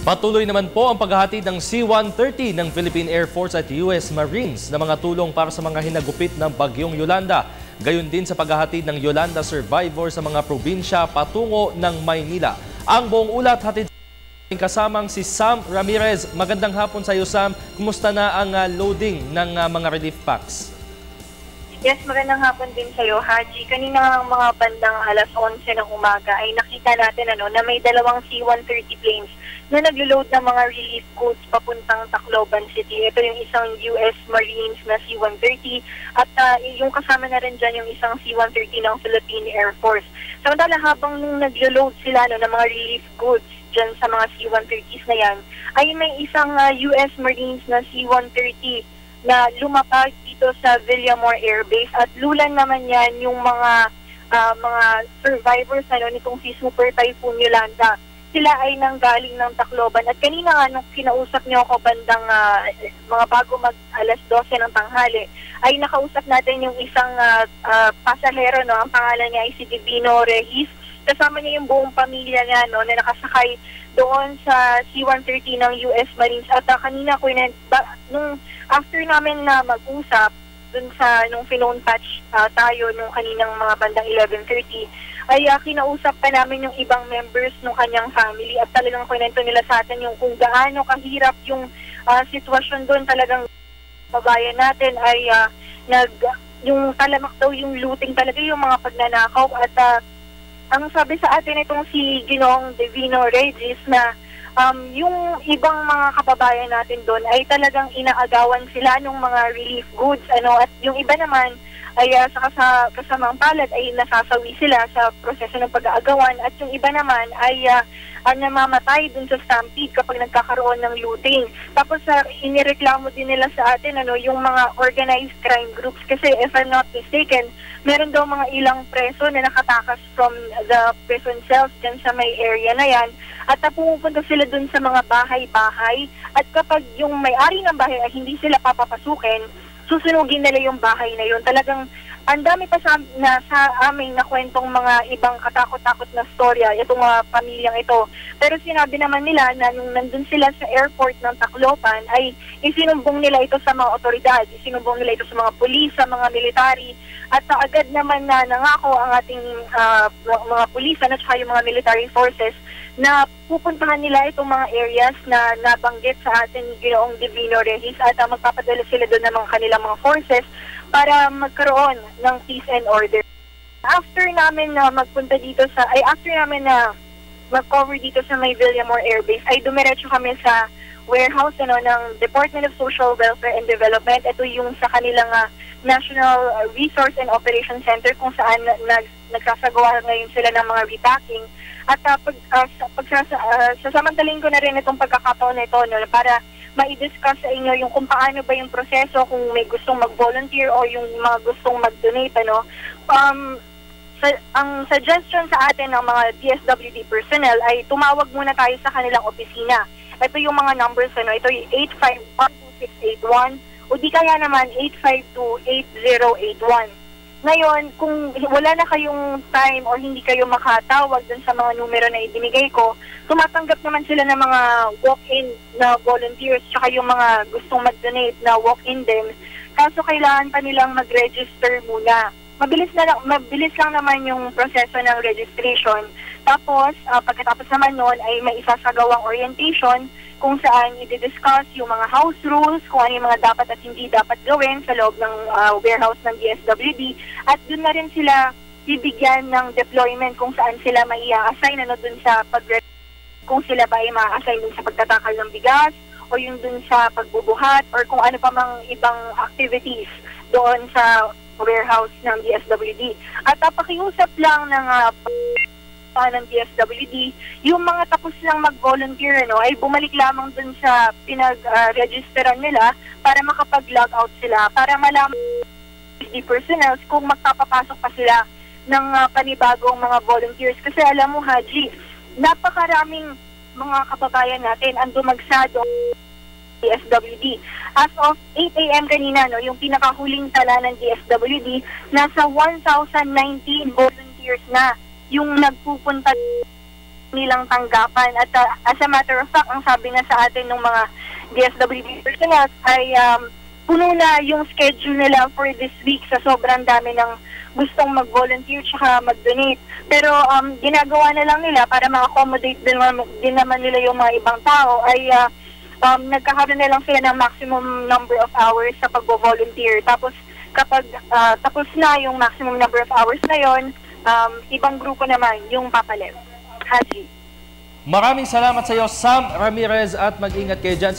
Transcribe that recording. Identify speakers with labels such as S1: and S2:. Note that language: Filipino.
S1: Patuloy naman po ang paghahatid ng C-130 ng Philippine Air Force at US Marines na mga tulong para sa mga hinagupit ng bagyong Yolanda. Gayon din sa paghahatid ng Yolanda survivor sa mga probinsya patungo ng Maynila. Ang buong ulat hatid kasamang si Sam Ramirez. Magandang hapon sa iyo, Sam. Kumusta na ang loading ng mga relief packs?
S2: Yes, magandang hapon din sa iyo, Haji. Kanina mga bandang alas 11 ng umaga ay nakita natin na may dalawang C-130 planes na naglo-load ng mga relief goods papuntang Tacloban City. Ito yung isang US Marines na C-130 at yung kasama na rin dyan yung isang C-130 ng Philippine Air Force. Samantala habang nung naglo-load sila ng mga relief goods dyan sa mga C-130s na yan, ay may isang US Marines na C-130 na lumapag dito sa Villamor Air Base at lulan naman yan yung mga survivors nitong si Super Typhoon Yolanda. Sila ay nanggaling ng Tacloban at kanina nga nung kinausap niyo ako bandang mga bago mag alas 12 ng tanghali ay nakausap natin yung isang pasahero, ang pangalan niya ay si Divino Regis. Kasama niya yung buong pamilya niya na nakasakay doon sa C-130 ng US Marines at kanina ko nung after namin na mag-usap dun sa nung phone patch tayo nung kaninang mga bandang 11:30 ay kinausap pa namin yung ibang members ng kanyang family at talagang kwento nila sa atin yung kung gaano kahirap yung sitwasyon doon. Talagang babayan natin ay yung talamak daw yung looting talaga, yung mga pagnanakaw at ang sabi sa atin itong si Ginoong Divino Regis na yung ibang mga kababayan natin doon ay talagang inaagawan sila ng mga relief goods at yung iba naman ay sa kasamang palad ay nasasawi sila sa proseso ng pag-aagawan at yung iba naman ay namamatay dun sa stampede kapag nagkakaroon ng looting. Tapos inireklamo din nila sa atin yung mga organized crime groups kasi if I'm not mistaken, meron daw mga ilang preso na nakatakas from the prison cells dyan sa may area na yan at pupunta sila dun sa mga bahay-bahay at kapag yung may-ari ng bahay ay hindi sila papapasukin, susunugin nila yung bahay na yun. Talagang ang dami pa sa aming nakwentong mga ibang katakot-takot na storya itong mga pamilyang ito. Pero sinabi naman nila na nung nandun sila sa airport ng Tacloban ay isinumbong nila ito sa mga otoridad, isinumbong nila ito sa mga pulis, sa mga military at agad naman na nangako ang ating mga pulisan at saka yung mga military forces na pupuntahan nila itong mga areas na nabanggit sa atin ni Ginoong Divino Regis at magpapadala sila doon ng mga kanilang mga forces para magkaroon ng peace and order. After namin na magpunta dito after namin na mag-cover dito sa may Villamor Air Base, ay dumiretso kami sa warehouse ng Department of Social Welfare and Development. Ito yung sa kanilang National Resource and Operation Center kung saan nagsasagawa ngayon sila ng mga repacking. At sasamantalin ko na rin itong pagkakataon na ito para ma-discuss sa inyo yung kung paano ba yung proseso, kung may gustong mag-volunteer o yung mga gustong mag-donate. Ang suggestion sa atin ng mga DSWD personnel ay tumawag muna tayo sa kanilang opisina. Ito yung mga numbers, ito yung 851-2681 o di kaya naman 852-8081. Ngayon, kung wala na kayong time o hindi kayo makatawag dun sa mga numero na ibinigay ko, tumatanggap naman sila ng mga walk-in na volunteers tsaka yung mga gustong mag-donate na walk-in din. Kaso kailangan pa nilang mag-register muna. Mabilis lang naman yung proseso ng registration. Tapos, pagkatapos naman nun ay may isasagawang orientation kung saan i-discuss yung mga house rules, kung ano yung mga dapat at hindi dapat gawin sa loob ng warehouse ng DSWD. At doon na rin sila bibigyan ng deployment kung saan sila may i-assign doon sa kung sila ba ay ma-assign doon sa pagtatakal ng bigas o yung doon sa pagbubuhat or kung ano pa mang ibang activities doon sa warehouse ng DSWD. At pakiusap lang ng ng DSWD, yung mga tapos lang mag-volunteer ay bumalik lamang dun sa pinag-registeran nila para makapag-log out sila, para malaman the personnel kung magpapapasok pa sila ng panibagong mga volunteers. Kasi alam mo, Haji, napakaraming mga kababayan natin ang dumagsado DSWD. As of 8 a.m. kanina, yung pinakahuling tala ng DSWD, nasa 1,019 volunteers na yung nagpupunta nilang tanggapan. At as a matter of fact, ang sabi nga sa atin ng mga DSWD personnel ay puno na yung schedule nila for this week sa sobrang dami ng gustong mag-volunteer tsaka mag-donate. Pero ginagawa na lang nila para ma-accommodate din naman nila yung mga ibang tao ay nagkakaroon na lang sila ng maximum number of hours sa pag-volunteer. Tapos kapag tapos na yung maximum number of hours na yon, ibang grupo naman yung papalit. Haji.
S1: Maraming salamat sa iyo, Sam Ramirez, at mag-ingat kayo dyan.